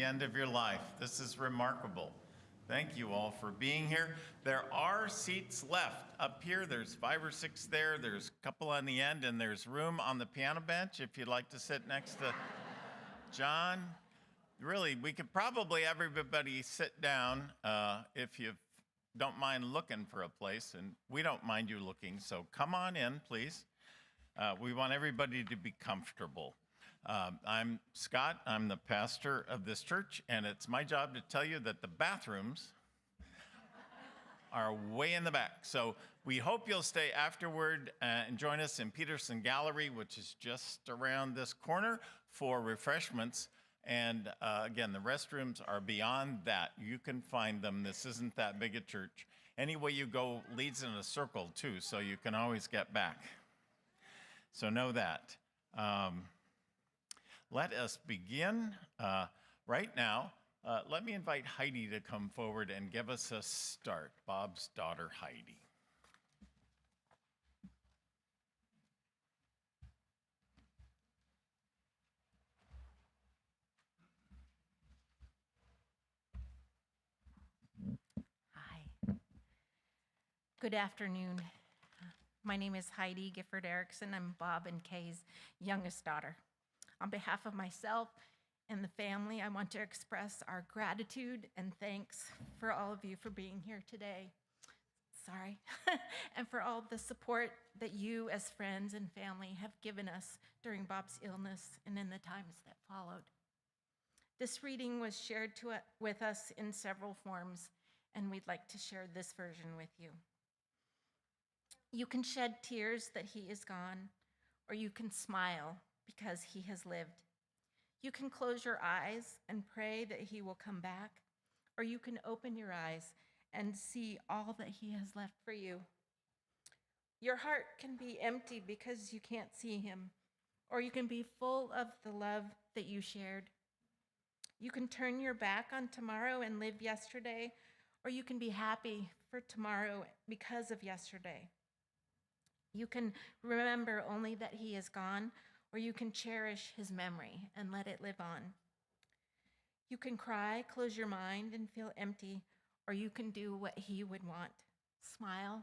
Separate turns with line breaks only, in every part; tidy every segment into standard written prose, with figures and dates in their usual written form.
the end of your life. This is remarkable. Thank you all for being here. There are seats left up here. There's 5 or 6 there. There's a couple on the end, and there's room on the piano bench if you'd like to sit next to John. Really, we could probably everybody sit down if you don't mind looking for a place, and we don't mind you looking, so come on in, please. We want everybody to be comfortable. I'm Scott. I'm the pastor of this church, and it's my job to tell you that the bathrooms are way in the back. So we hope you'll stay afterward and join us in Peterson Gallery, which is just around this corner, for refreshments. And again, the restrooms are beyond that. You can find them. This isn't that big a church. Any way you go leads in a circle, too, so you can always get back. So know that. Let us begin right now. Let me invite Heidi to come forward and give us a start. Bob's daughter, Heidi.
Hi. Good afternoon. My name is Heidi Gifford Erickson. I'm Bob and Kay's youngest daughter. On behalf of myself and the family, I want to express our gratitude and thanks for all of you for being here today. Sorry. And for all the support that you as friends and family have given us during Bob's illness and in the times that followed. This reading was shared with us in several forms, and we'd like to share this version with you. You can shed tears that he is gone, or you can smile because he has lived. You can close your eyes and pray that he will come back, or you can open your eyes and see all that he has left for you. Your heart can be empty because you can't see him, or you can be full of the love that you shared. You can turn your back on tomorrow and live yesterday, or you can be happy for tomorrow because of yesterday. You can remember only that he is gone, or you can cherish his memory and let it live on. You can cry, close your mind, and feel empty, or you can do what he would want. Smile,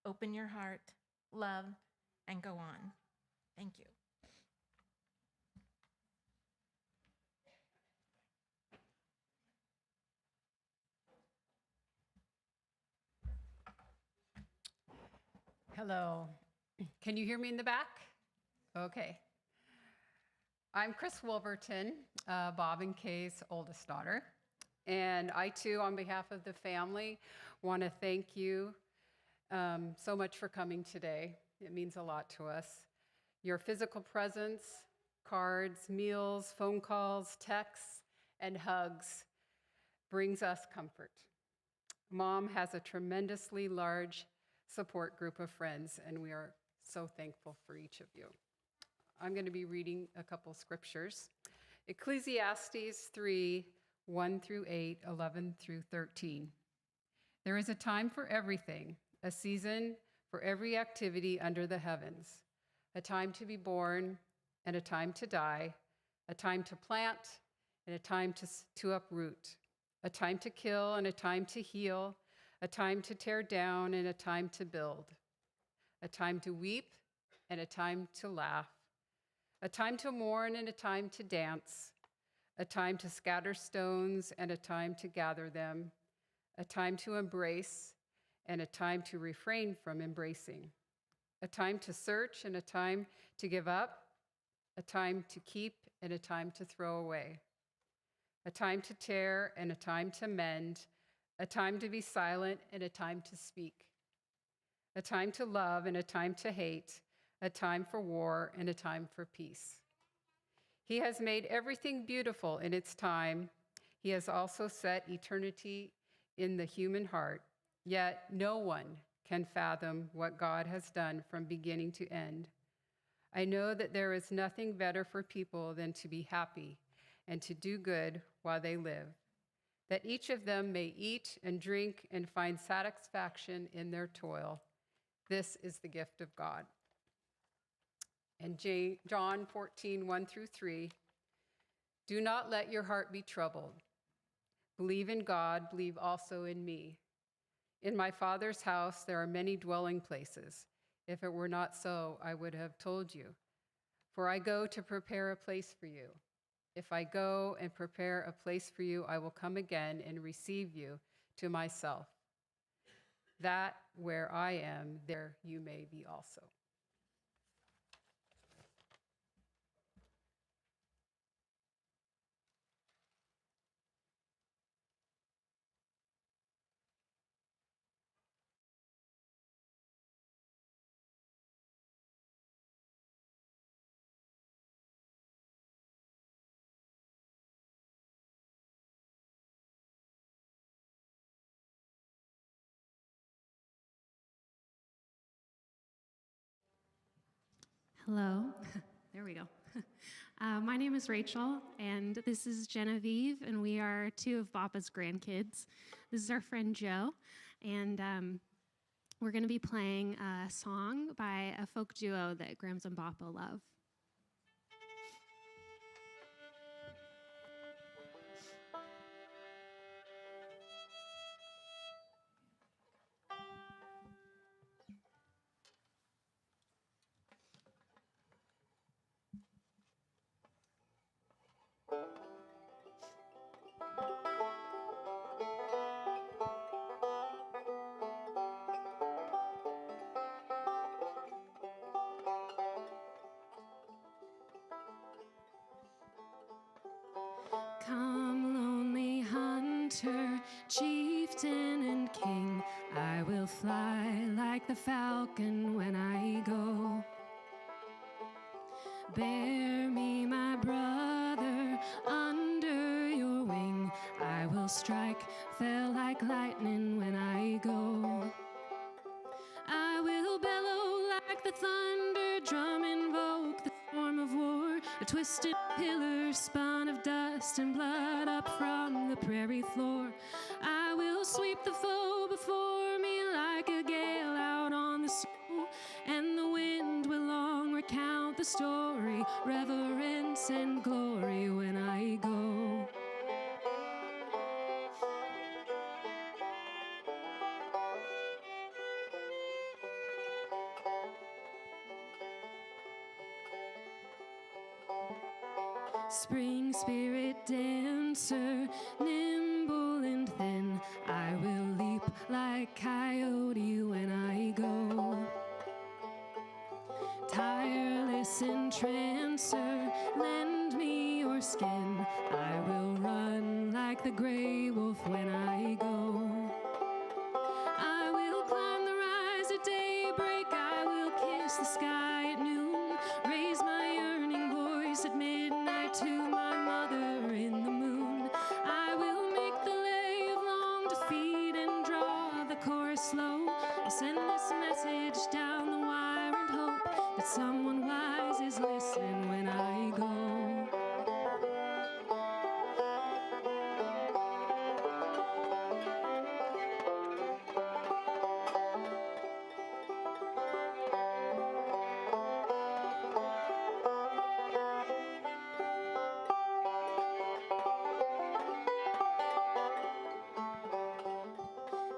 open your heart, love, and go on. Thank you.
Hello. Can you hear me in the back? Okay. I'm Chris Wolverton, Bob and Kay's oldest daughter. And I, too, on behalf of the family, want to thank you so much for coming today. It means a lot to us. Your physical presence, cards, meals, phone calls, texts, and hugs brings us comfort. Mom has a tremendously large support group of friends, and we are so thankful for each of you. I'm going to be reading a couple scriptures. Ecclesiastes 3, 1 through 8, 11 through 13. There is a time for everything, a season for every activity under the heavens, a time to be born and a time to die, a time to plant and a time to uproot, a time to kill and a time to heal, a time to tear down and a time to build, a time to weep and a time to laugh, a time to mourn and a time to dance, a time to scatter stones and a time to gather them, a time to embrace and a time to refrain from embracing, a time to search and a time to give up, a time to keep and a time to throw away, a time to tear and a time to mend, a time to be silent and a time to speak, a time to love and a time to hate, a time for war and a time for peace. He has made everything beautiful in its time. He has also set eternity in the human heart, yet no one can fathom what God has done from beginning to end. I know that there is nothing better for people than to be happy and to do good while they live, that each of them may eat and drink and find satisfaction in their toil. This is the gift of God. And John 14, 1 through 3, Do not let your heart be troubled. Believe in God, believe also in me. In my Father's house there are many dwelling places. If it were not so, I would have told you. For I go to prepare a place for you. If I go and prepare a place for you, I will come again and receive you to myself, that where I am, there you may be also.
Hello. There we go. My name is Rachel, and this is Genevieve, and we are two of Papa's grandkids. This is our friend Joe, and we're going to be playing a song by a folk duo that Grams and Papa love. Come, lonely hunter, chieftain and king, I will fly like the falcon when I go. Bear me, my brother, under your wing, I will strike, fell like lightning when I go. I will bellow like the thunder, drum invoke the storm of war, a twisted pillar spun of dust and blood up from the prairie floor. I will sweep the foe before me like a gale out on the snow, and the wind will long recount the story, reverence and glory when I go. Spring spirit dancer, nimble and thin, I will leap like coyote when I go. Tireless entrancer, lend me your skin, I will run like the gray wolf when I go. I will climb the rise at daybreak, I will kiss the sky at noon, raise my yearning voice at midnight to my mother in the moon. I will make the lay of long defeat and draw the chorus slow. I'll send this message down the wire and hope that someone wise is listening when I go.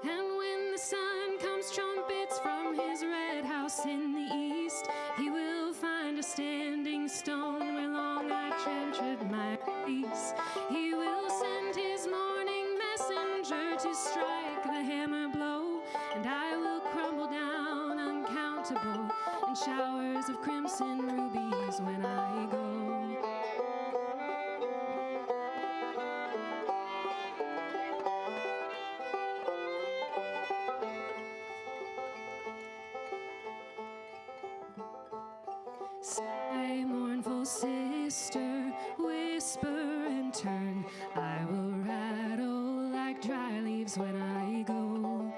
And when the sun comes trumpets from his red house in the east, he will find a standing stone where long I treasured my peace. He will send his morning messenger to strike the hammer blow, and I will crumble down uncountable in showers of crimson rubies when I go. Sigh, mournful sister, whisper and turn, I will rattle like dry leaves when I go.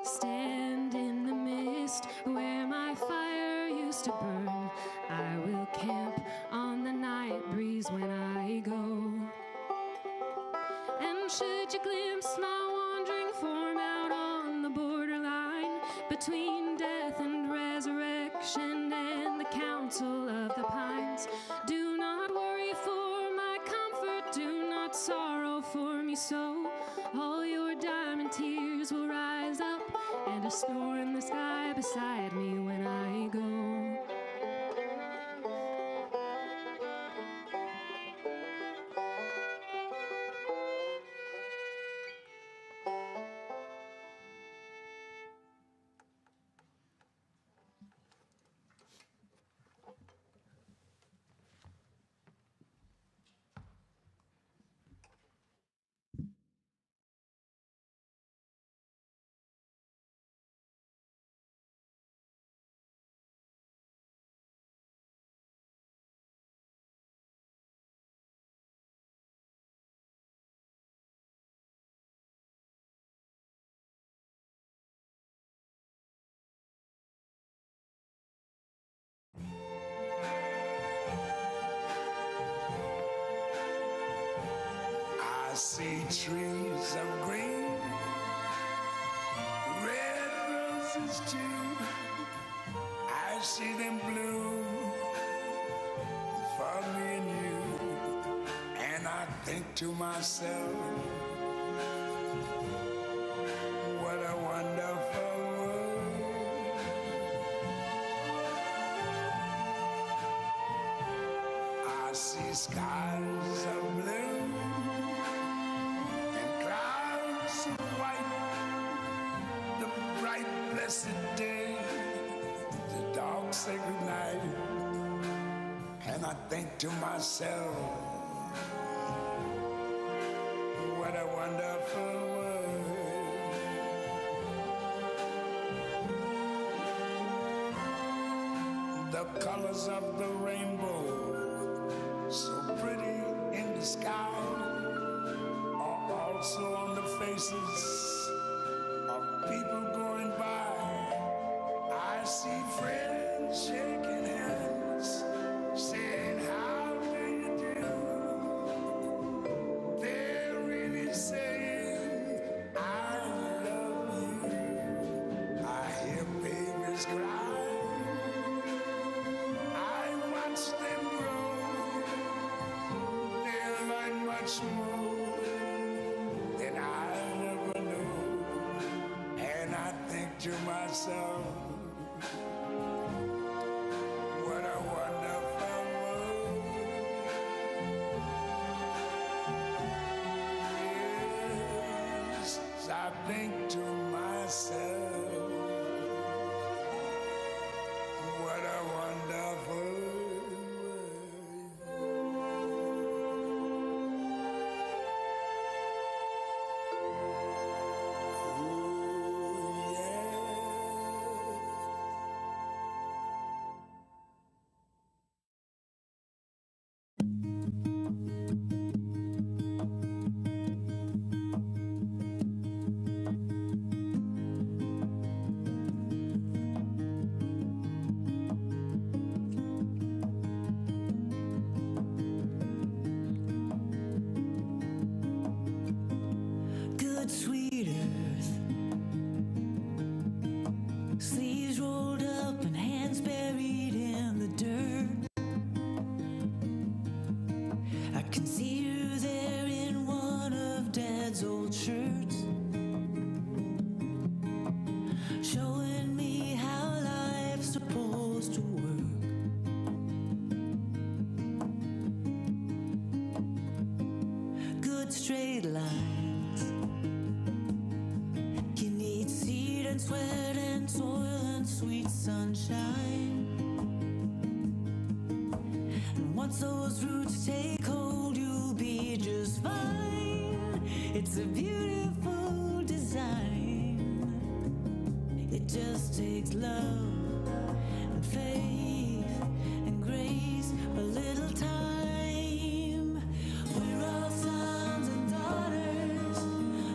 Stand in the mist where my fire used to burn, I will camp on the night breeze when I go. And should you glimpse my wandering form out on the borderline between death and resurrection and the council of the pines, do not worry, for snore in the sky beside me when I go.
I see trees of green, red roses too. I see them bloom for me and you. And I think to myself, what a wonderful world. I see skies of blue and clouds of white, the bright blessed day, the dark sacred night. And I think to myself, what a wonderful world. The colors of the rainbow, so pretty in the sky, are also on the faces of people going by. I see friends shaking hands, saying, how do you do? They're really saying, I love you. I hear babies cry. I watch them grow. They'll learn much more than I ever knew. And I think to myself, what a wonderful world. Yes, I think to myself, what a wonderful world. Ooh, yeah.
Good sweet earth, sleeves rolled up and hands buried in the dirt. I can see you there in one of Dad's old shirts, showing me how life's supposed to work. Good straight lines. You need seed and sweat and soil and sweet sunshine. And once those roots take hold, you'll be just fine. It's a beautiful design. It just takes love and faith and grace, a little time. We're all sons and daughters,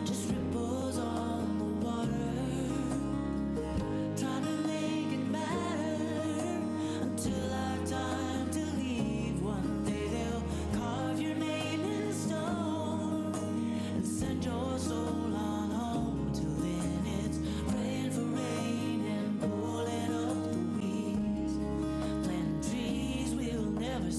just ripples on the water, trying to make it matter until our time to leave. One day they'll carve your name in stone and send your soul on home. Till then it's praying for rain and pulling up the weeds, planting trees we'll never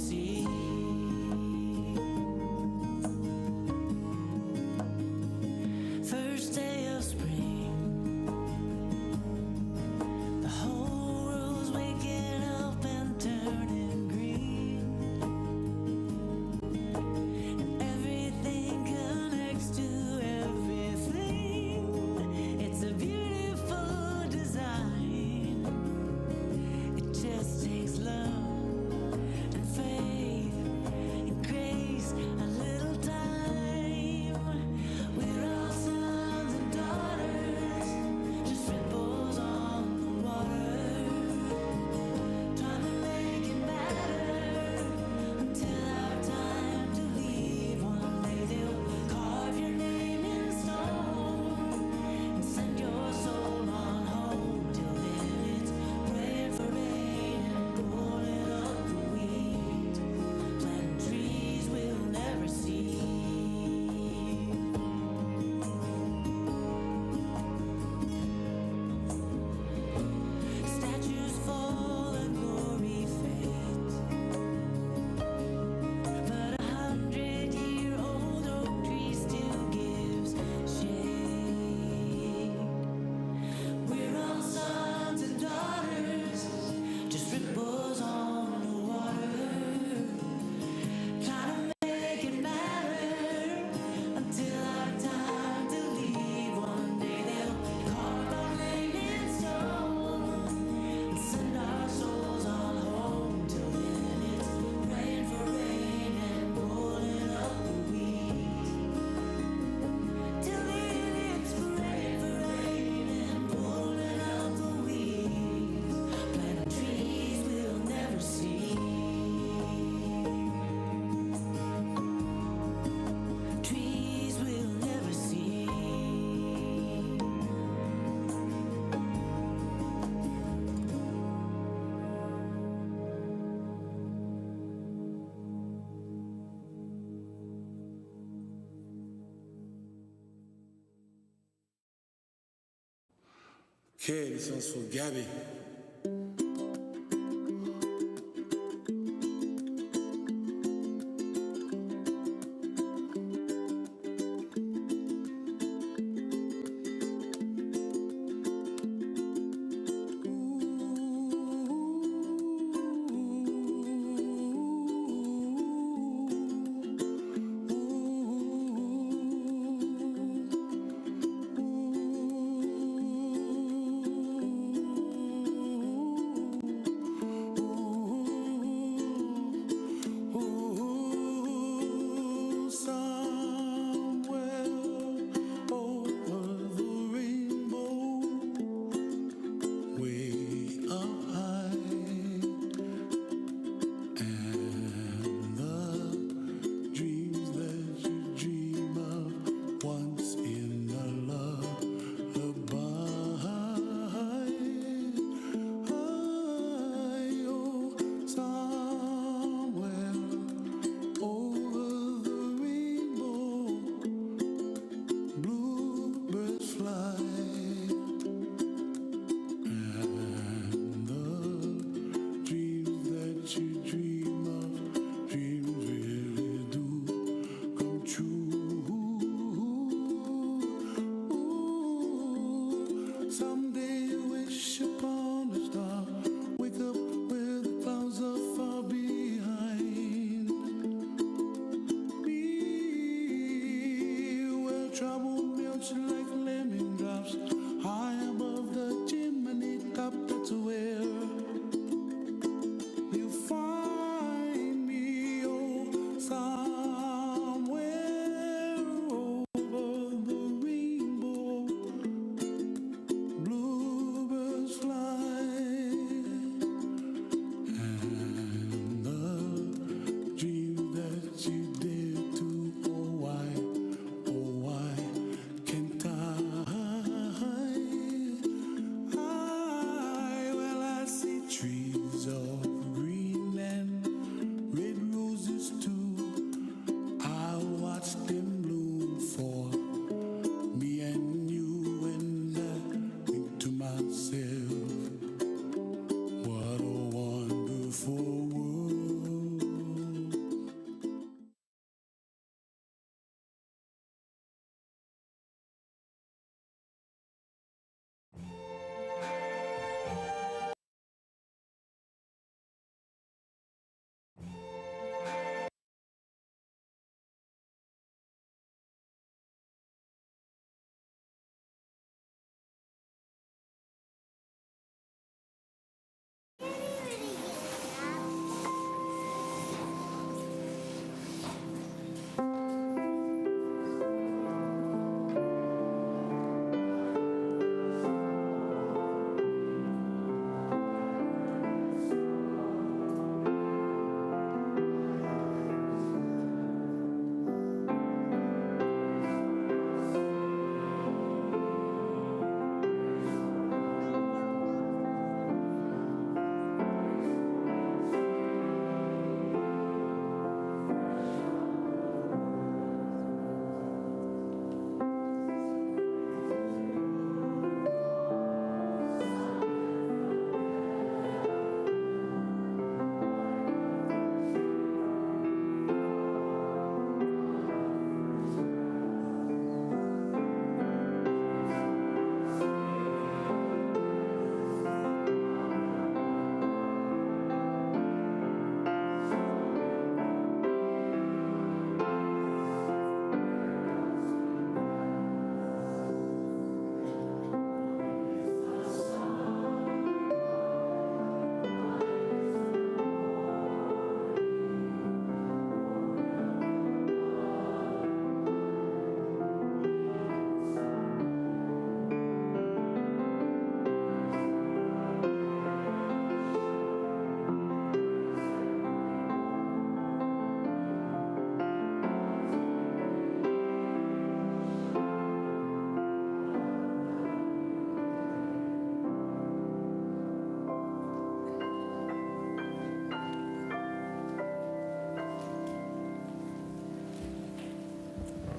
Okay, this one's for Gabby.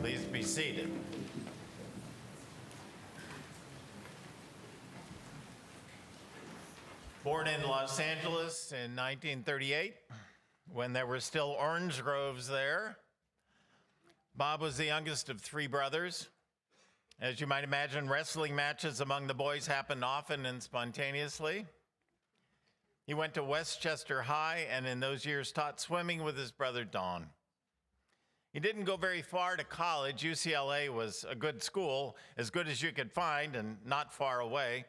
Please be seated. Born in Los Angeles in 1938, when there were still orange groves there, Bob was the youngest of three brothers. As you might imagine, wrestling matches among the boys happened often and spontaneously. He went to Westchester High and in those years taught swimming with his brother Don. He didn't go very far to college. UCLA was a good school, as good as you could find and not far away.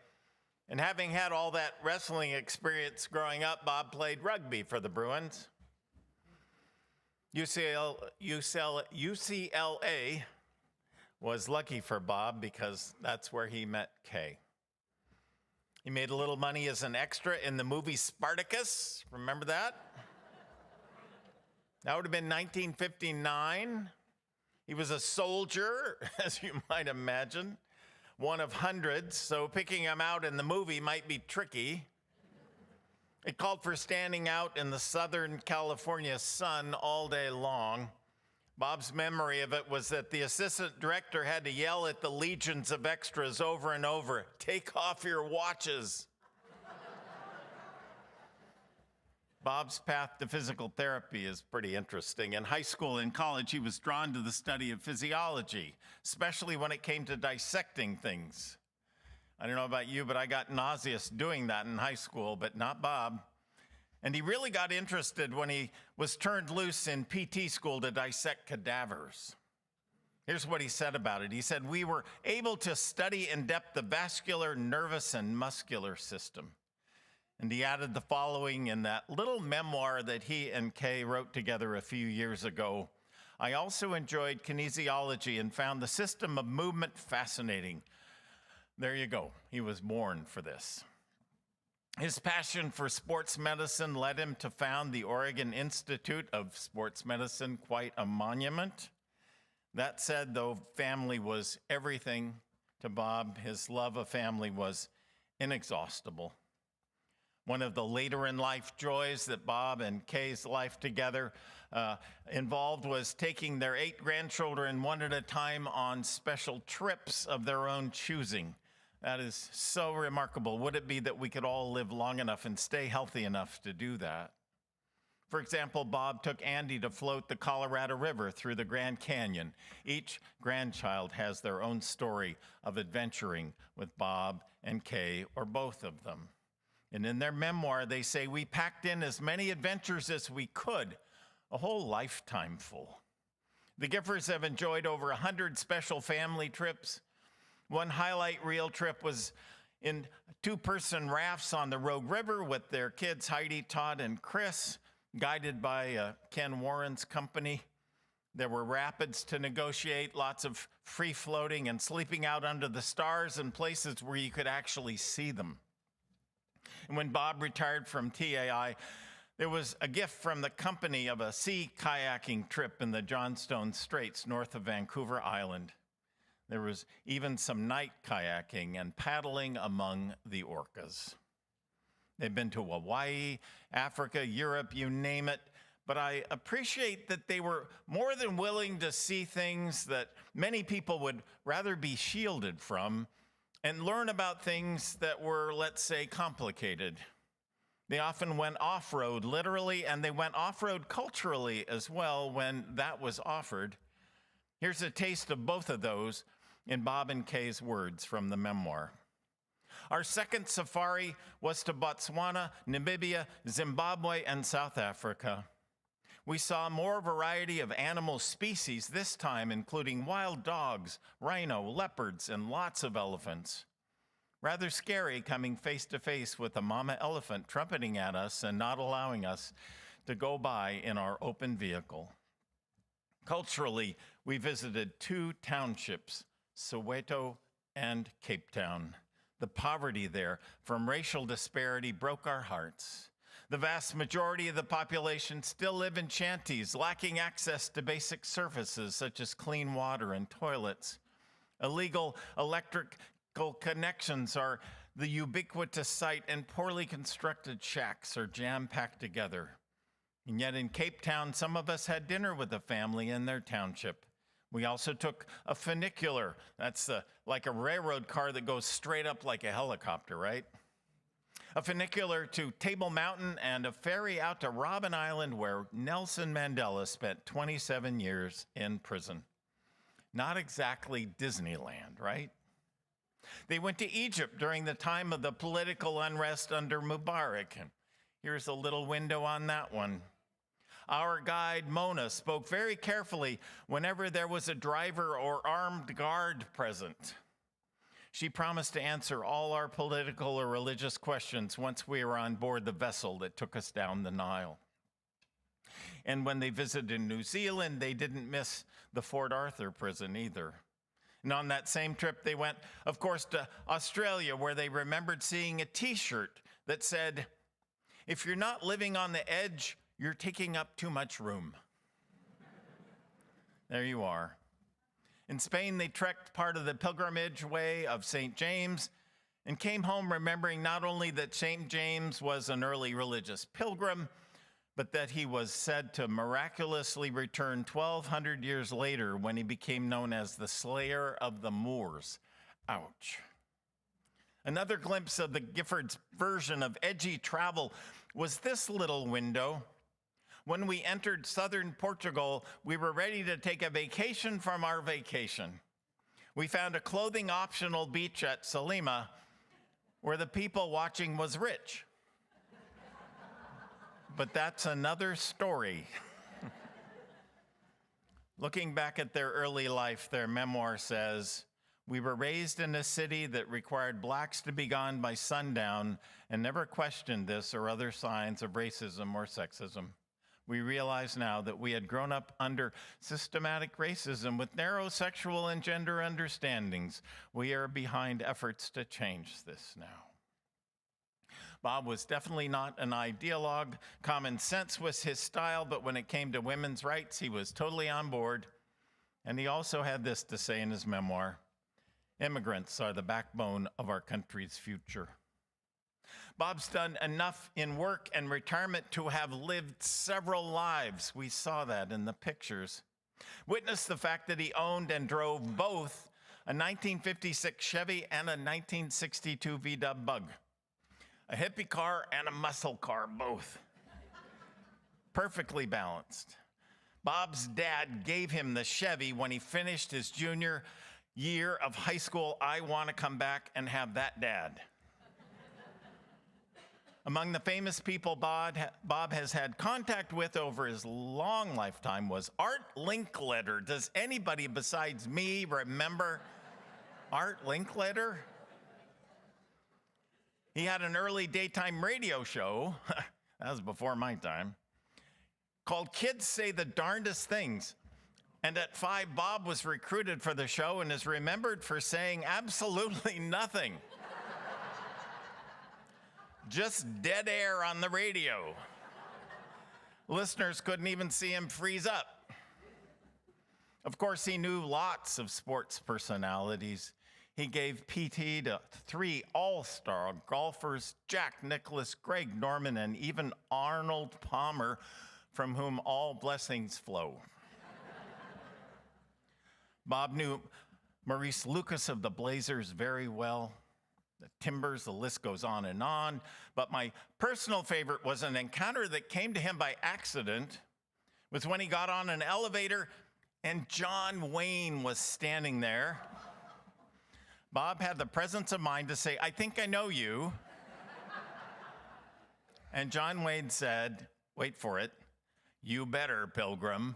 And having had all that wrestling experience growing up, Bob played rugby for the Bruins. UCLA was lucky for Bob because that's where he met Kay. He made a little money as an extra in the movie Spartacus. Remember that? That would have been 1959. He was a soldier, as you might imagine. One of hundreds, so picking him out in the movie might be tricky. It called for standing out in the Southern California sun all day long. Bob's memory of it was that the assistant director had to yell at the legions of extras over and over, "Take off your watches." Bob's path to physical therapy is pretty interesting. In high school and college, he was drawn to the study of physiology, especially when it came to dissecting things. I don't know about you, but I got nauseous doing that in high school, but not Bob. And he really got interested when he was turned loose in PT school to dissect cadavers. Here's what he said about it. He said, "We were able to study in depth the vascular, nervous, and muscular system." And he added the following in that little memoir that he and Kay wrote together a few years ago. "I also enjoyed kinesiology and found the system of movement fascinating." There you go. He was born for this. His passion for sports medicine led him to found the Oregon Institute of Sports Medicine, quite a monument. That said, though, family was everything to Bob. His love of family was inexhaustible. One of the later in life joys that Bob and Kay's life together involved was taking their 8 grandchildren one at a time on special trips of their own choosing. That is so remarkable. Would it be that we could all live long enough and stay healthy enough to do that? For example, Bob took Andy to float the Colorado River through the Grand Canyon. Each grandchild has their own story of adventuring with Bob and Kay, or both of them. And in their memoir, they say, "We packed in as many adventures as we could, a whole lifetime full." The Giffords have enjoyed over 100 special family trips. One highlight reel trip was in 2-person rafts on the Rogue River with their kids, Heidi, Todd, and Chris, guided by Ken Warren's company. There were rapids to negotiate, lots of free floating and sleeping out under the stars in places where you could actually see them. And when Bob retired from TAI, there was a gift from the company of a sea kayaking trip in the Johnstone Straits north of Vancouver Island. There was even some night kayaking and paddling among the orcas. They've been to Hawaii, Africa, Europe, you name it. But I appreciate that they were more than willing to see things that many people would rather be shielded from and learn about things that were, let's say, complicated. They often went off-road literally, and they went off-road culturally as well when that was offered. Here's a taste of both of those in Bob and Kay's words from the memoir. "Our second safari was to Botswana, Namibia, Zimbabwe, and South Africa. We saw more variety of animal species this time, including wild dogs, rhino, leopards, and lots of elephants. Rather scary coming face to face with a mama elephant trumpeting at us and not allowing us to go by in our open vehicle. Culturally, we visited 2 townships, Soweto and Cape Town. The poverty there from racial disparity broke our hearts. The vast majority of the population still live in shanties, lacking access to basic services such as clean water and toilets. Illegal electrical connections are the ubiquitous sight, and poorly constructed shacks are jam-packed together. And yet in Cape Town, some of us had dinner with a family in their township. We also took a funicular. That's like a railroad car that goes straight up like a helicopter, right? a funicular to Table Mountain, and a ferry out to Robben Island, where Nelson Mandela spent 27 years in prison. Not exactly Disneyland, right? They went to Egypt during the time of the political unrest under Mubarak. And here's a little window on that one. Our guide, Mona, spoke very carefully whenever there was a driver or armed guard present. She promised to answer all our political or religious questions once we were on board the vessel that took us down the Nile. And when they visited New Zealand, they didn't miss the Fort Arthur prison either. And on that same trip, they went, of course, to Australia, where they remembered seeing a T-shirt that said, "If you're not living on the edge, you're taking up too much room." There you are. In Spain, they trekked part of the pilgrimage way of St. James and came home remembering not only that St. James was an early religious pilgrim, but that he was said to miraculously return 1,200 years later when he became known as the Slayer of the Moors. Ouch. Another glimpse of the Gifford's version of edgy travel was this little window. When we entered southern Portugal, we were ready to take a vacation from our vacation. We found a clothing-optional beach at Salima where the people watching was rich. But that's another story. Looking back at their early life, their memoir says, "We were raised in a city that required blacks to be gone by sundown and never questioned this or other signs of racism or sexism. We realize now that we had grown up under systematic racism with narrow sexual and gender understandings. We are behind efforts to change this now." Bob was definitely not an ideologue. Common sense was his style, but when it came to women's rights, he was totally on board. And he also had this to say in his memoir: "Immigrants are the backbone of our country's future." Bob's done enough in work and retirement to have lived several lives. We saw that in the pictures. Witness the fact that he owned and drove both a 1956 Chevy and a 1962 VW Bug. A hippie car and a muscle car, both. Perfectly balanced. Bob's dad gave him the Chevy when he finished his junior year of high school. I want to come back and have that dad. Among the famous people Bob has had contact with over his long lifetime was Art Linkletter. Does anybody besides me remember Art Linkletter? He had an early daytime radio show, that was before my time, called Kids Say the Darndest Things. And at 5, Bob was recruited for the show and is remembered for saying absolutely nothing. Just dead air on the radio. Listeners couldn't even see him freeze up. Of course, he knew lots of sports personalities. He gave PT to 3 all-star golfers, Jack Nicklaus, Greg Norman, and even Arnold Palmer, from whom all blessings flow. Bob knew Maurice Lucas of the Blazers very well. The Timbers, the list goes on. But my personal favorite was an encounter that came to him by accident. It was when he got on an elevator and John Wayne was standing there. Bob had the presence of mind to say, "I think I know you." And John Wayne said, wait for it, "You better, Pilgrim."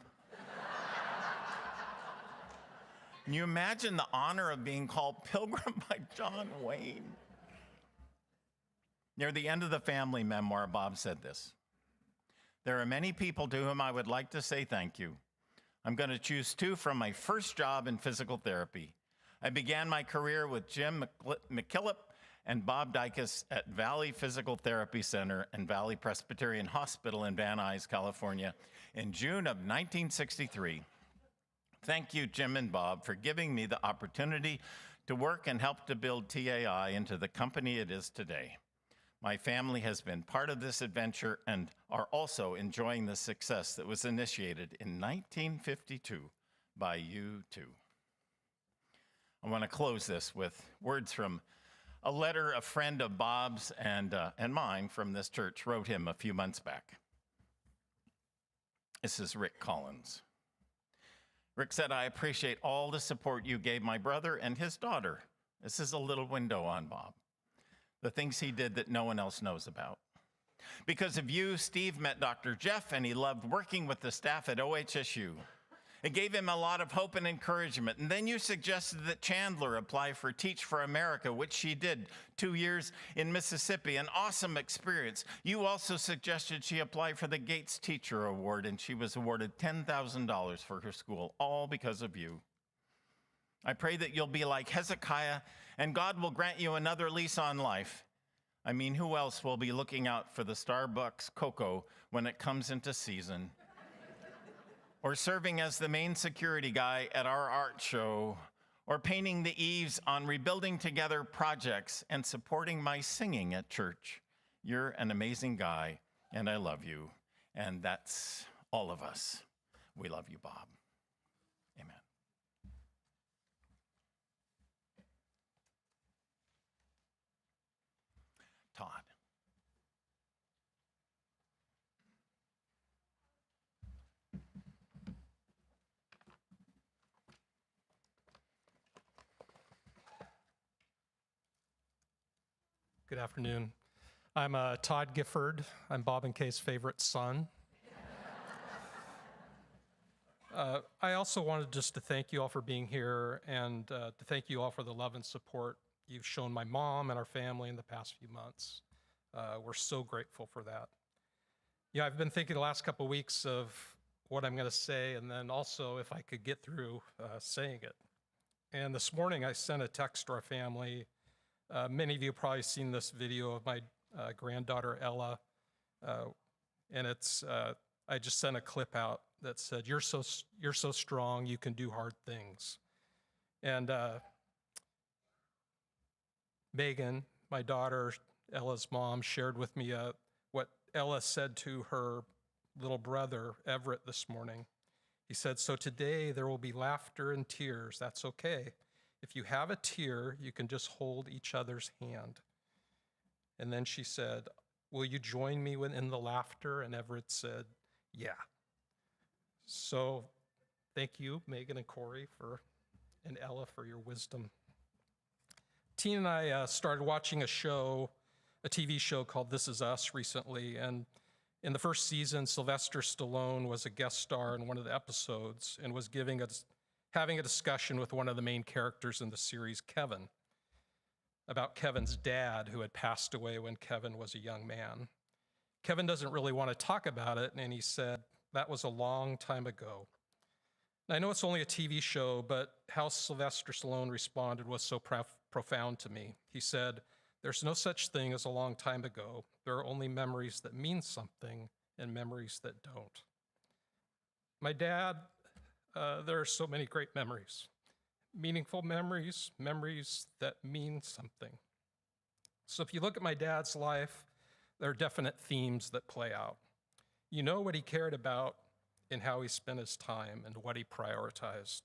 Can you imagine the honor of being called Pilgrim by John Wayne? Near the end of the family memoir, Bob said this: "There are many people to whom I would like to say thank you. I'm going to choose 2 from my first job in physical therapy. I began my career with Jim McKillop and Bob Dykus at Valley Physical Therapy Center and Valley Presbyterian Hospital in Van Nuys, California, in June of 1963. Thank you, Jim and Bob, for giving me the opportunity to work and help to build TAI into the company it is today. My family has been part of this adventure and are also enjoying the success that was initiated in 1952 by you too." I want to close this with words from a letter a friend of Bob's and mine from this church wrote him a few months back. This is Rick Collins. Rick said, "I appreciate all the support you gave my brother and his daughter." This is a little window on Bob. The things he did that no one else knows about. Because of you, Steve met Dr. Jeff, and he loved working with the staff at OHSU. It gave him a lot of hope and encouragement. And then you suggested that Chandler apply for Teach for America, which she did 2 years in Mississippi, an awesome experience. You also suggested she apply for the Gates Teacher Award, and she was awarded $10,000 for her school, all because of you. I pray that you'll be like Hezekiah, and God will grant you another lease on life. I mean, who else will be looking out for the Starbucks cocoa when it comes into season? Or serving as the main security guy at our art show, or painting the eaves on Rebuilding Together projects and supporting my singing at church. You're an amazing guy, and I love you. And that's all of us. We love you, Bob. Amen. Todd.
Good afternoon. I'm Todd Gifford. I'm Bob and Kay's favorite son. I also wanted just to thank you all for being here and to thank you all for the love and support you've shown my mom and our family in the past few months. We're so grateful for that. Yeah, I've been thinking the last couple of weeks of what I'm going to say and then also if I could get through saying it. And this morning I sent a text to our family. Many of you have probably seen this video of my granddaughter, Ella, and it's, I just sent a clip out that said, you're so strong, you can do hard things. And Megan, my daughter, Ella's mom, shared with me what Ella said to her little brother, Everett, this morning. He said, "So today there will be laughter and tears. That's okay. If you have a tear, you can just hold each other's hand." And then she said, "Will you join me in the laughter?" And Everett said, "Yeah." So thank you, Megan and Corey, and Ella, for your wisdom. Tina and I started watching a TV show called This Is Us recently. And in the first season, Sylvester Stallone was a guest star in one of the episodes and was having a discussion with one of the main characters in the series, Kevin, about Kevin's dad, who had passed away when Kevin was a young man. Kevin doesn't really want to talk about it, and he said, "That was a long time ago." And I know it's only a TV show, but how Sylvester Stallone responded was so profound to me. He said, "There's no such thing as a long time ago. There are only memories that mean something and memories that don't." My dad, there are so many great memories, meaningful memories, memories that mean something. So if you look at my dad's life, there are definite themes that play out. You know what he cared about and how he spent his time and what he prioritized.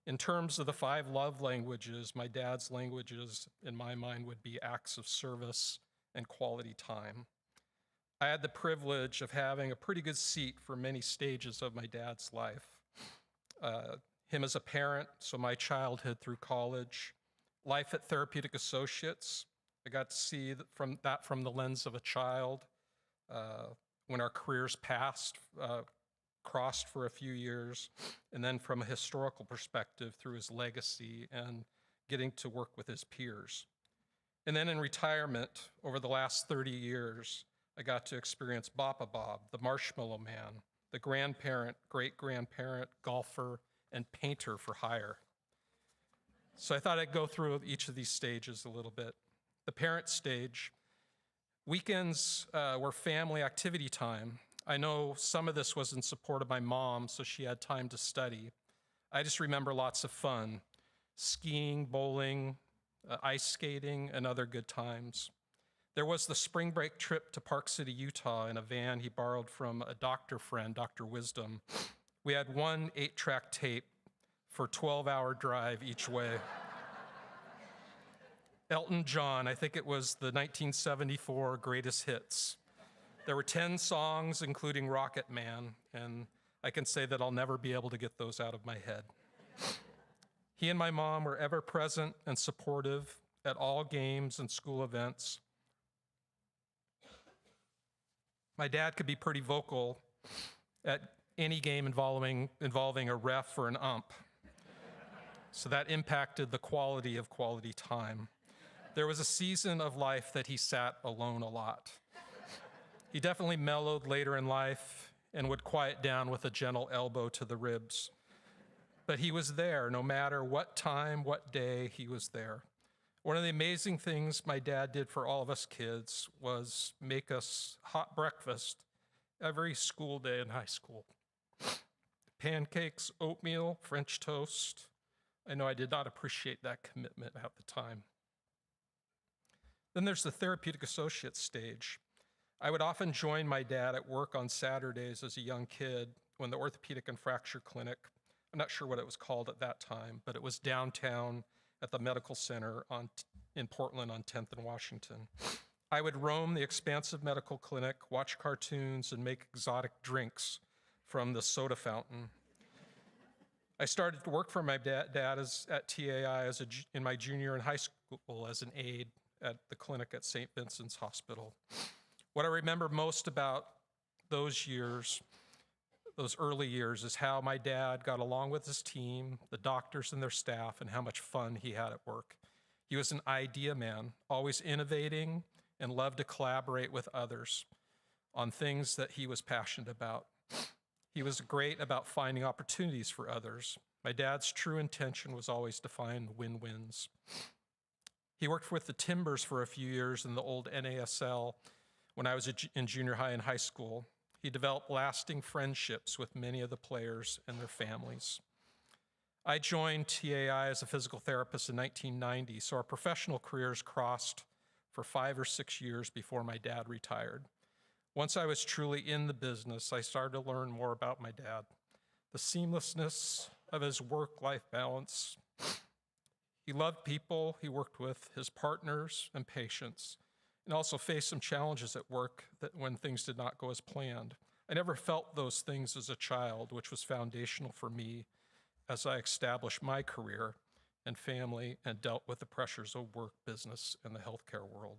In terms of the 5 love languages, my dad's languages, in my mind, would be acts of service and quality time. I had the privilege of having a pretty good seat for many stages of my dad's life. Him as a parent, so my childhood through college, life at Therapeutic Associates. I got to see from the lens of a child when our careers crossed for a few years, and then from a historical perspective through his legacy and getting to work with his peers. And then in retirement, over the last 30 years, I got to experience Bapa Bob, the Marshmallow Man, the grandparent, great-grandparent, golfer, and painter for hire. So I thought I'd go through each of these stages a little bit. The parent stage, weekends were family activity time. I know some of this was in support of my mom, so she had time to study. I just remember lots of fun, skiing, bowling, ice skating, and other good times. There was the spring break trip to Park City, Utah in a van he borrowed from a doctor friend, Dr. Wisdom. We had one 8-track tape for a 12-hour drive each way. Elton John, I think it was the 1974 greatest hits. There were 10 songs, including Rocket Man, and I can say that I'll never be able to get those out of my head. He and my mom were ever present and supportive at all games and school events. My dad could be pretty vocal at any game involving a ref or an ump. So that impacted the quality of quality time. There was a season of life that he sat alone a lot. He definitely mellowed later in life and would quiet down with a gentle elbow to the ribs. But he was there, no matter what time, what day, he was there. One of the amazing things my dad did for all of us kids was make us hot breakfast every school day in high school. Pancakes, oatmeal, French toast. I know I did not appreciate that commitment at the time. Then there's the therapeutic associate stage. I would often join my dad at work on Saturdays as a young kid when the orthopedic and fracture clinic, I'm not sure what it was called at that time, but it was downtown at the medical center in Portland on 10th and Washington. I would roam the expansive medical clinic, watch cartoons, and make exotic drinks from the soda fountain. I started to work for my dad at TAI in my junior and high school as an aide at the clinic at St. Vincent's Hospital. What I remember most about those years, those early years, is how my dad got along with his team, the doctors and their staff, and how much fun he had at work. He was an idea man, always innovating, and loved to collaborate with others on things that he was passionate about. He was great about finding opportunities for others. My dad's true intention was always to find win-wins. He worked with the Timbers for a few years in the old NASL when I was in junior high and high school. He developed lasting friendships with many of the players and their families. I joined TAI as a physical therapist in 1990, so our professional careers crossed for 5 or 6 years before my dad retired. Once I was truly in the business, I started to learn more about my dad, the seamlessness of his work-life balance. He loved people he worked with, his partners and patients, and also faced some challenges at work when things did not go as planned. I never felt those things as a child, which was foundational for me as I established my career and family and dealt with the pressures of work, business, and the healthcare world.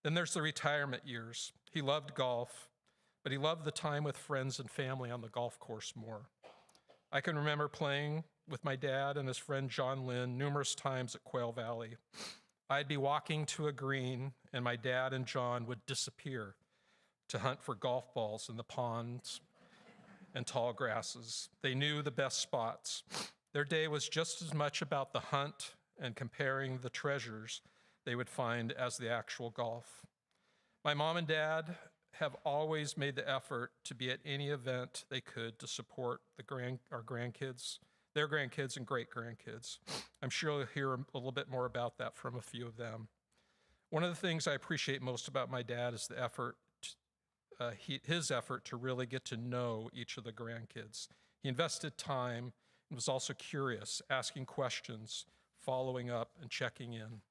Then there's the retirement years. He loved golf, but he loved the time with friends and family on the golf course more. I can remember playing with my dad and his friend John Lynn numerous times at Quail Valley. I'd be walking to a green, and my dad and John would disappear to hunt for golf balls in the ponds and tall grasses. They knew the best spots. Their day was just as much about the hunt and comparing the treasures they would find as the actual golf. My mom and dad have always made the effort to be at any event they could to support our grandkids, their grandkids and great-grandkids. I'm sure you'll hear a little bit more about that from a few of them. One of the things I appreciate most about my dad is the effort, his effort to really get to know each of the grandkids. He invested time and was also curious, asking questions, following up, and checking in.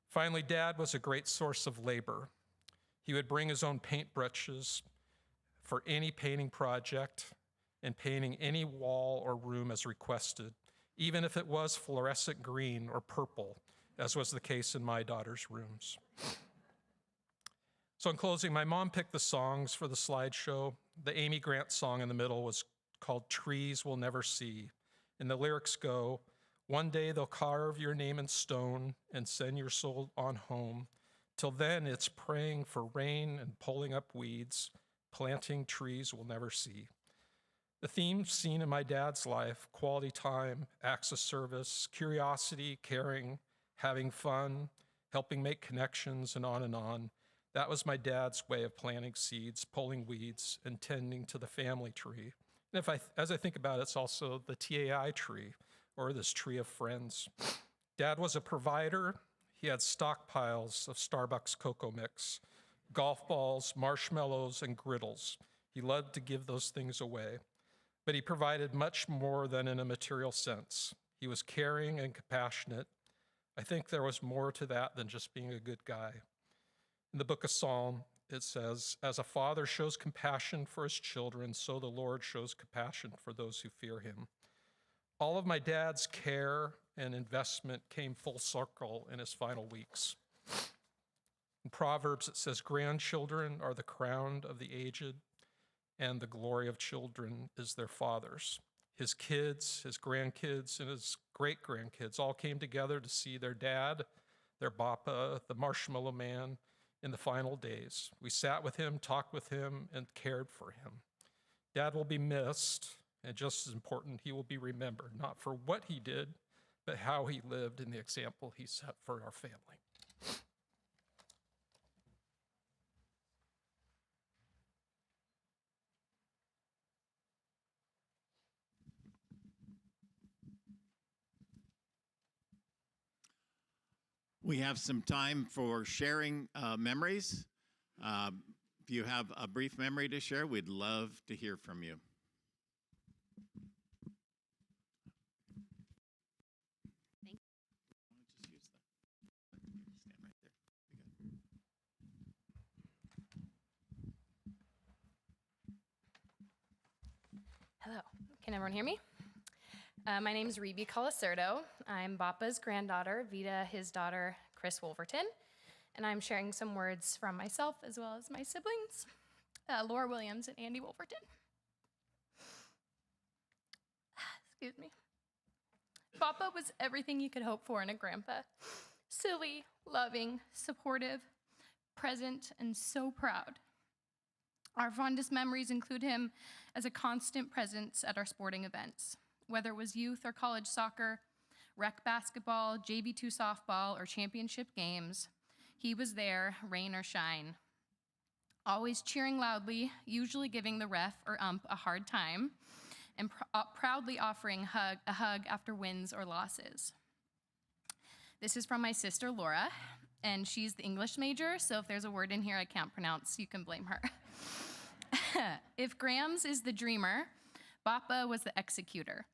Finally, Dad was a great source of labor. He would bring his own paintbrushes for any painting project and painting any wall or room as requested, even if it was fluorescent green or purple, as was the case in my daughter's rooms. So in closing, my mom picked the songs for the slideshow. The Amy Grant song in the middle was called Trees We'll Never See. And the lyrics go, "One day they'll carve your name in stone and send your soul on home. Till then, it's praying for rain and pulling up weeds, planting trees we'll never see." The themes seen in my dad's life, quality time, acts of service, curiosity, caring, having fun, helping make connections, and on, that was my dad's way of planting seeds, pulling weeds, and tending to the family tree. And as I think about it, it's also the TAI tree, or this tree of friends. Dad was a provider. He had stockpiles of Starbucks cocoa mix, golf balls, marshmallows, and griddles. He loved to give those things away, but he provided much more than in a material sense. He was caring and compassionate, I think there was more to that than just being a good guy. In the book of Psalm, it says, "As a father shows compassion for his children, so the Lord shows compassion for those who fear him." All of my dad's care and investment came full circle in his final weeks. In Proverbs, it says, "Grandchildren are the crown of the aged, and the glory of children is their fathers." His kids, his grandkids, and his great-grandkids all came together to see their dad, their Papa, the Marshmallow Man, in the final days. We sat with him, talked with him, and cared for him. Dad will be missed, and just as important, he will be remembered, not for what he did, but how he lived and the example he set for our family.
We have some time for sharing memories. If you have a brief memory to share, we'd love to hear from you.
Thank
Just use stand right there.
Hello, can everyone hear me? My name is Rebe Colacerdo. I'm Bapa's granddaughter, Vita, his daughter, Chris Wolverton, and I'm sharing some words from myself as well as my siblings, Laura Williams and Andy Wolverton. Excuse me. Papa was everything you could hope for in a grandpa. Silly, loving, supportive, present, and so proud. Our fondest memories include him as a constant presence at our sporting events, whether it was youth or college soccer, rec basketball, JV2 softball, or championship games. He was there, rain or shine, always cheering loudly, usually giving the ref or ump a hard time, and proudly offering a hug after wins or losses. This is from my sister, Laura, and she's the English major, so if there's a word in here I can't pronounce, you can blame her. If Grams is the dreamer, Papa was the executor.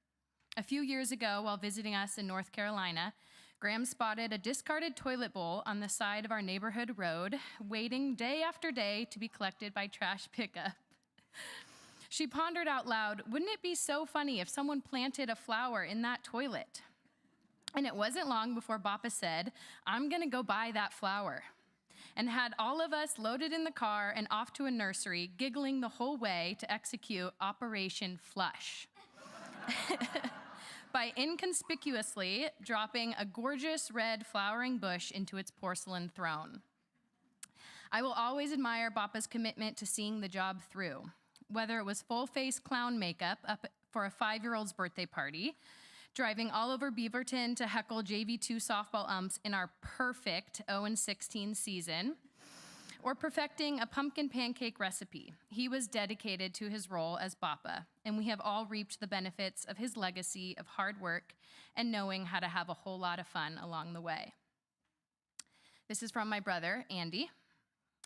A few years ago, while visiting us in North Carolina, Graham spotted a discarded toilet bowl on the side of our neighborhood road, waiting day after day to be collected by trash pickup. She pondered out loud, wouldn't it be so funny if someone planted a flower in that toilet? And it wasn't long before Papa said, I'm gonna go buy that flower, and had all of us loaded in the car and off to a nursery, giggling the whole way to execute Operation Flush. By inconspicuously dropping a gorgeous red flowering bush into its porcelain throne. I will always admire Papa's commitment to seeing the job through, whether it was full-face clown makeup up for a 5-year-old's birthday party, driving all over Beaverton to heckle JV2 softball umps in our perfect 0-16 season, or perfecting a pumpkin pancake recipe. He was dedicated to his role as Papa, and we have all reaped the benefits of his legacy of hard work and knowing how to have a whole lot of fun along the way. This is from my brother, Andy.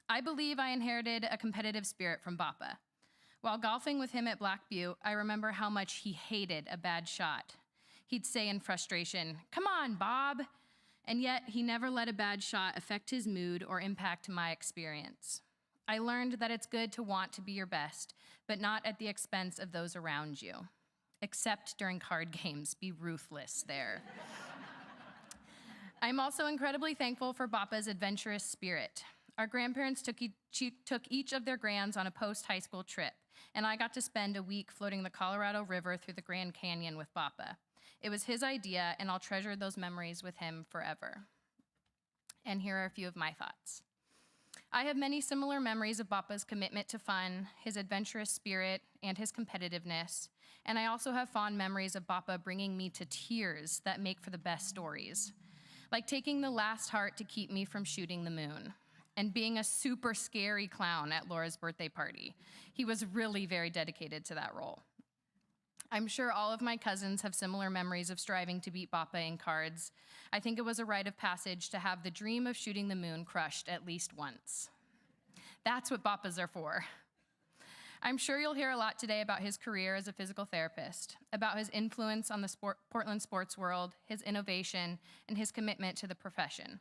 I believe I inherited a competitive spirit from Papa. While golfing with him at Black Butte, I remember how much he hated a bad shot. He'd say in frustration, "Come on, Bob." And yet, he never let a bad shot affect his mood or impact my experience. I learned that it's good to want to be your best, but not at the expense of those around you. Except during card games, be ruthless there. I'm also incredibly thankful for Papa's adventurous spirit. Our grandparents took each of their grands on a post-high school trip, and I got to spend a week floating the Colorado River through the Grand Canyon with Papa. It was his idea, and I'll treasure those memories with him forever. And here are a few of my thoughts. I have many similar memories of Papa's commitment to fun, his adventurous spirit, and his competitiveness. And I also have fond memories of Papa bringing me to tears that make for the best stories, like taking the last heart to keep me from shooting the moon, and being a super scary clown at Laura's birthday party. He was really very dedicated to that role. I'm sure all of my cousins have similar memories of striving to beat Papa in cards. I think it was a rite of passage to have the dream of shooting the moon crushed at least once. That's what Papas are for. I'm sure you'll hear a lot today about his career as a physical therapist, about his influence on the Portland sports world, his innovation, and his commitment to the profession.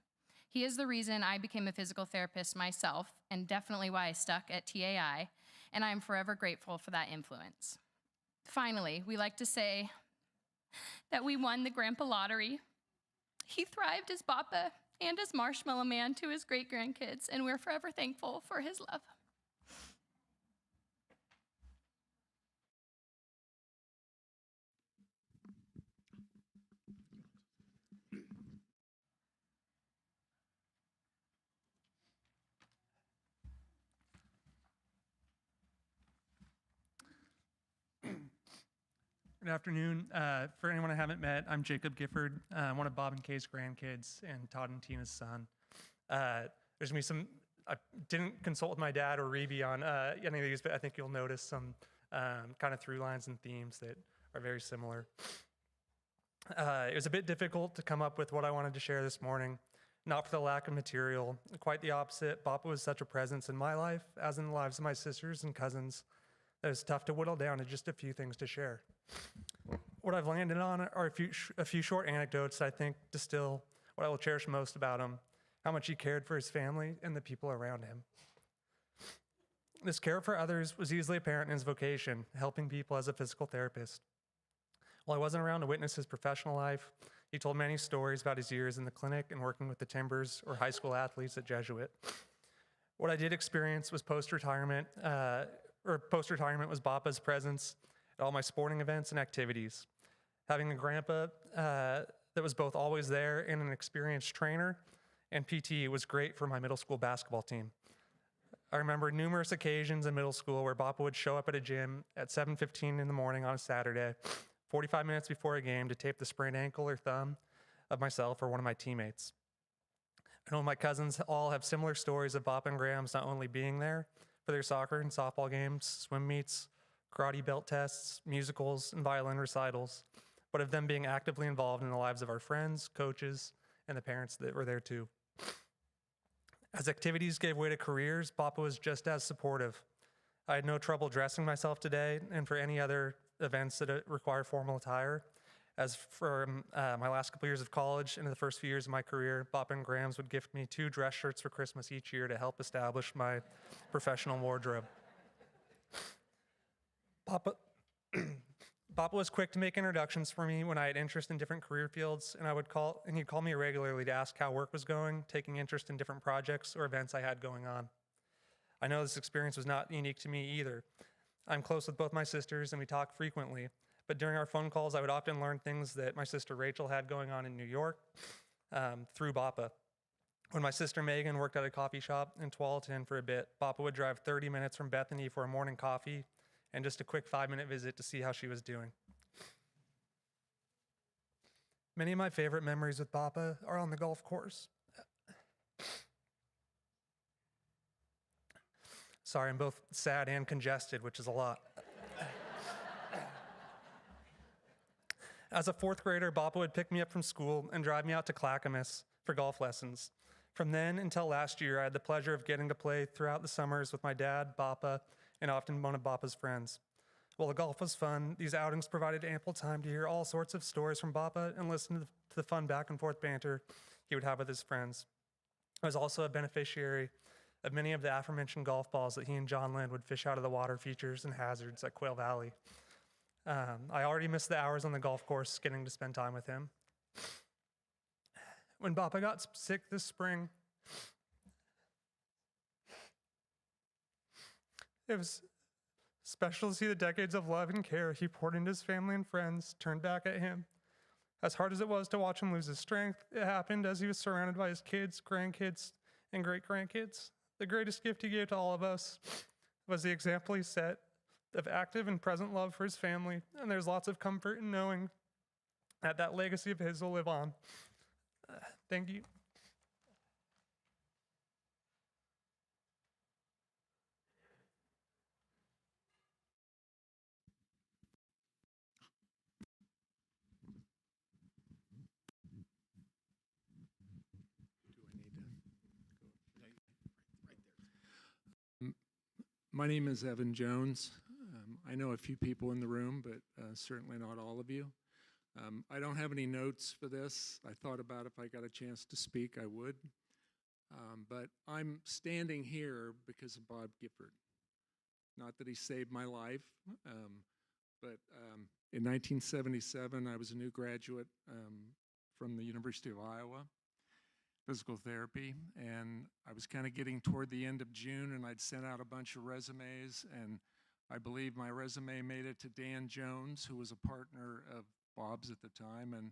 He is the reason I became a physical therapist myself, and definitely why I stuck at TAI, and I am forever grateful for that influence. Finally, we like to say that we won the Grandpa Lottery. He thrived as Papa and as Marshmallow Man to his great-grandkids, and we're forever thankful for his love.
Good afternoon. For anyone I haven't met, I'm Jacob Gifford, one of Bob and Kay's grandkids and Todd and Tina's son. There's gonna be some, I didn't consult with my dad or Reby on any of these, but I think you'll notice some kind of through lines and themes that are very similar. It was a bit difficult to come up with what I wanted to share this morning, not for the lack of material, quite the opposite. Papa was such a presence in my life, as in the lives of my sisters and cousins, that it's tough to whittle down to just a few things to share. What I've landed on are a few short anecdotes that I think distill what I will cherish most about him, how much he cared for his family and the people around him. This care for others was easily apparent in his vocation, helping people as a physical therapist. While I wasn't around to witness his professional life, he told many stories about his years in the clinic and working with the Timbers or high school athletes at Jesuit. What I did experience was post-retirement was Papa's presence at all my sporting events and activities. Having a grandpa that was both always there and an experienced trainer and PT was great for my middle school basketball team. I remember numerous occasions in middle school where Papa would show up at a gym at 7:15 in the morning on a Saturday, 45 minutes before a game, to tape the sprained ankle or thumb of myself or one of my teammates. I know my cousins all have similar stories of Papa and Grams not only being there for their soccer and softball games, swim meets, karate belt tests, musicals, and violin recitals, but of them being actively involved in the lives of our friends, coaches, and the parents that were there too. As activities gave way to careers, Papa was just as supportive. I had no trouble dressing myself today and for any other events that require formal attire. As for my last couple years of college and in the first few years of my career, Papa and Grams would gift me 2 dress shirts for Christmas each year to help establish my professional wardrobe. Papa was quick to make introductions for me when I had interest in different career fields, and he'd call me regularly to ask how work was going, taking interest in different projects or events I had going on. I know this experience was not unique to me either. I'm close with both my sisters and we talk frequently, but during our phone calls, I would often learn things that my sister Rachel had going on in New York through Papa. When my sister Megan worked at a coffee shop in Tualatin for a bit, Papa would drive 30 minutes from Bethany for a morning coffee and just a quick 5-minute visit to see how she was doing. Many of my favorite memories with Papa are on the golf course. Sorry, I'm both sad and congested, which is a lot. As a 4th grader, Papa would pick me up from school and drive me out to Clackamas for golf lessons. From then until last year, I had the pleasure of getting to play throughout the summers with my dad, Papa, and often one of Papa's friends. While the golf was fun, these outings provided ample time to hear all sorts of stories from Papa and listen to the fun back and forth banter he would have with his friends. I was also a beneficiary of many of the aforementioned golf balls that he and John Lind would fish out of the water features and hazards at Quail Valley. I already missed the hours on the golf course getting to spend time with him. When Papa got sick this spring, it was special to see the decades of love and care he poured into his family and friends turn back at him. As hard as it was to watch him lose his strength, it happened as he was surrounded by his kids, grandkids, and great-grandkids. The greatest gift he gave to all of us was the example he set of active and present love for his family, and there's lots of comfort in knowing that that legacy of his will live on. Thank you.
My name is Evan Jones. I know a few people in the room, but certainly not all of you. I don't have any notes for this. I thought about if I got a chance to speak, I would. But I'm standing here because of Bob Gifford. Not that he saved my life, but in 1977, I was a new graduate from the University of Iowa, physical therapy, and I was kind of getting toward the end of June, and I'd sent out a bunch of resumes, and I believe my resume made it to Dan Jones, who was a partner of Bob's at the time, and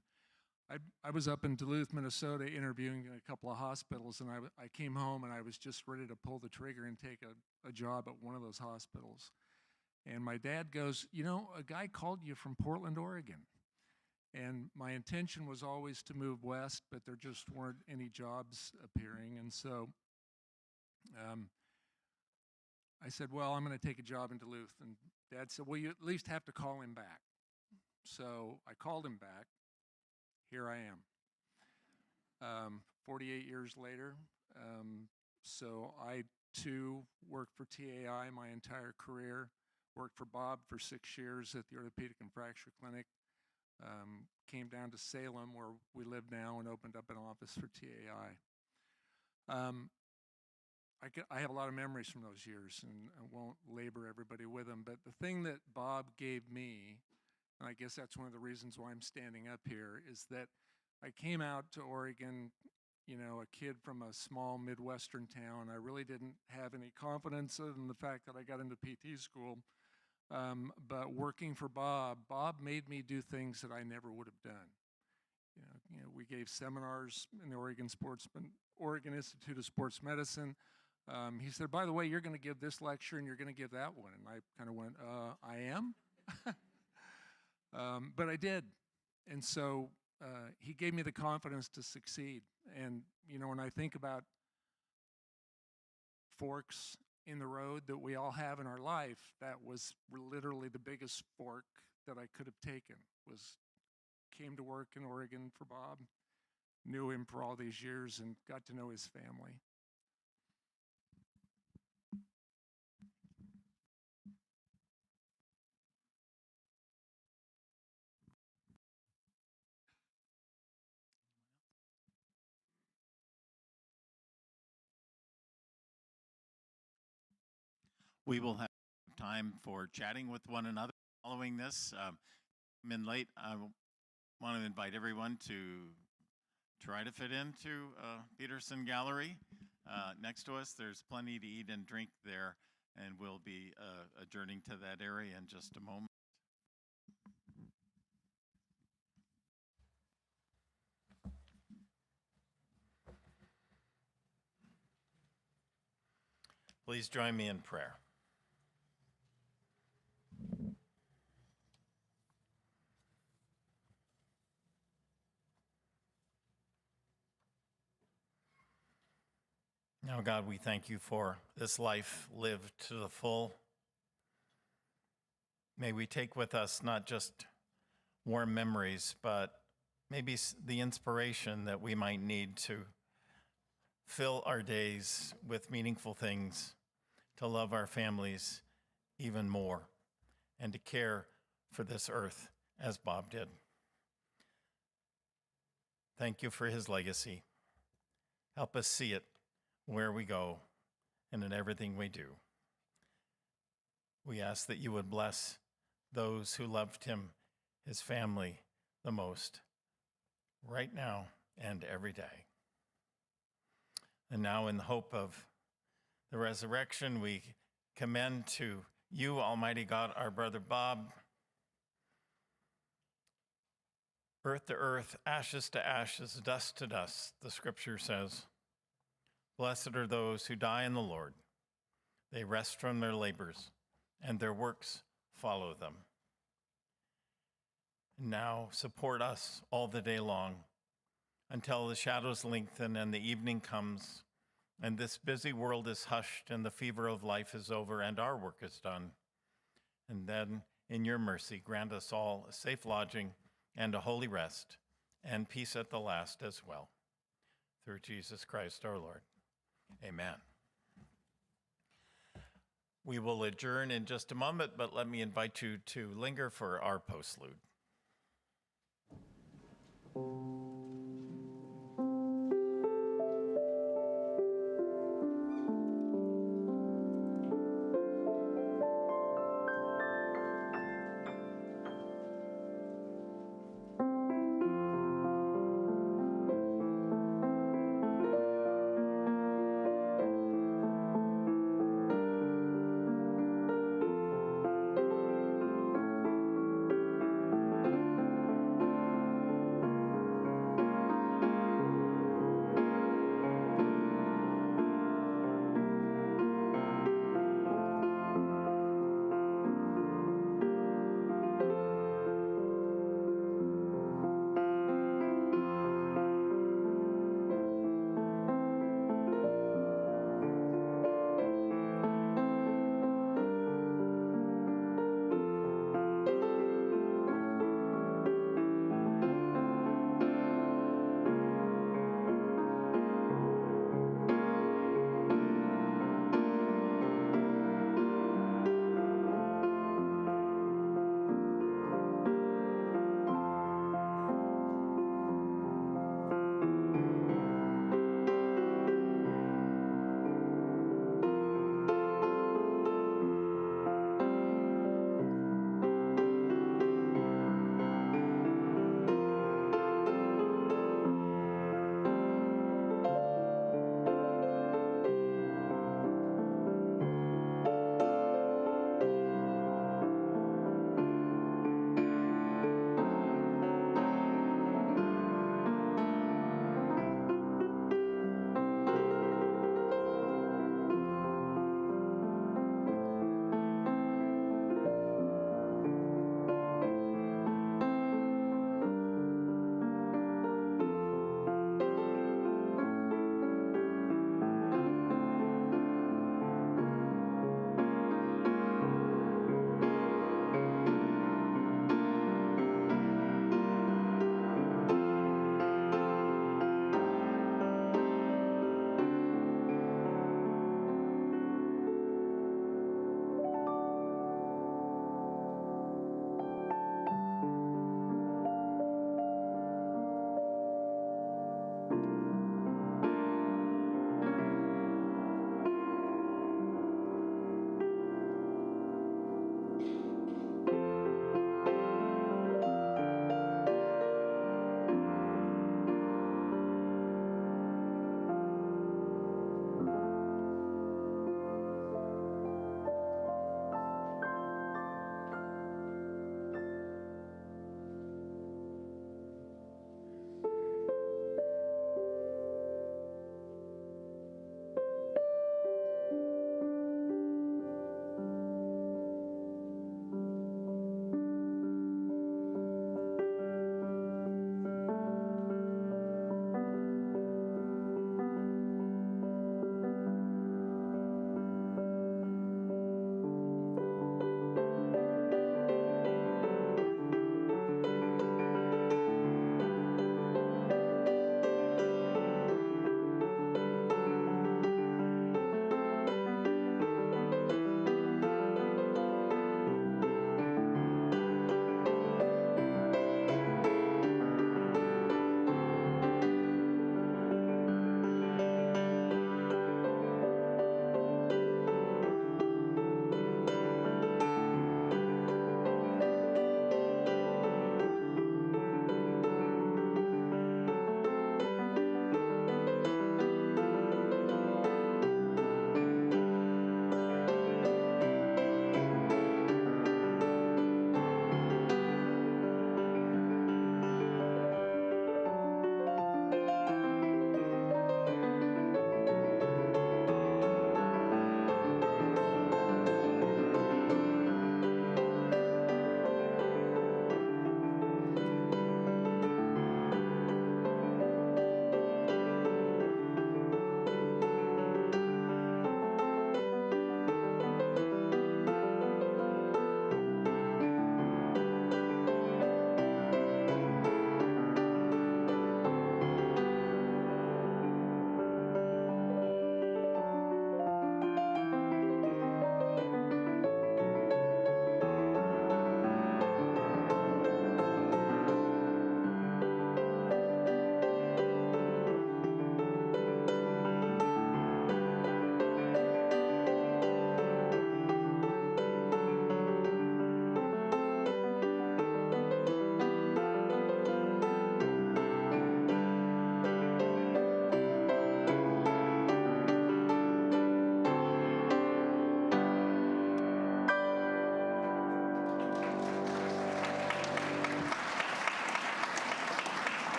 I was up in Duluth, Minnesota, interviewing in a couple of hospitals, and I came home and I was just ready to pull the trigger and take a job at one of those hospitals. And my dad goes, you know, a guy called you from Portland, Oregon. And my intention was always to move west, but there just weren't any jobs appearing. And so I said, well, I'm going to take a job in Duluth. And Dad said, well, you at least have to call him back. So I called him back. Here I am, 48 years later. So I, too, worked for TAI my entire career, worked for Bob for 6 years at the Orthopedic and Fracture Clinic, came down to Salem, where we live now, and opened up an office for TAI. I have a lot of memories from those years, and I won't labor everybody with them, but the thing that Bob gave me, and I guess that's one of the reasons why I'm standing up here, is that I came out to Oregon, you know, a kid from a small Midwestern town. I really didn't have any confidence in the fact that I got into PT school. But working for Bob made me do things that I never would have done. You know, we gave seminars in the Oregon Institute of Sports Medicine. He said, by the way, you're going to give this lecture and you're going to give that one. And I kind of went, I am? But I did. And so he gave me the confidence to succeed. And, you know, when I think about forks in the road that we all have in our life, that was literally the biggest fork that I could have taken. Came to work in Oregon for Bob, knew him for all these years, and got to know his family.
We will have time for chatting with one another following this. I'm in late. I want to invite everyone to try to fit into Peterson Gallery. Next to us, there's plenty to eat and drink there, and we'll be adjourning to that area in just a moment. Please join me in prayer. Now, God, we thank you for this life lived to the full. May we take with us not just warm memories, but maybe the inspiration that we might need to fill our days with meaningful things, to love our families even more, and to care for this earth as Bob did. Thank you for his legacy. Help us see it where we go and in everything we do. We ask that you would bless those who loved him, his family, the most, right now and every day. And now, in the hope of the resurrection, we commend to you, Almighty God, our brother Bob. Earth to earth, ashes to ashes, dust to dust, the scripture says. Blessed are those who die in the Lord. They rest from their labors, and their works follow them. Now support us all the day long, until the shadows lengthen and the evening comes, and this busy world is hushed, and the fever of life is over, and our work is done. And then, in your mercy, grant us all a safe lodging and a holy rest, and peace at the last as well. Through Jesus Christ our Lord. Amen. We will adjourn in just a moment, but let me invite you to linger for our postlude.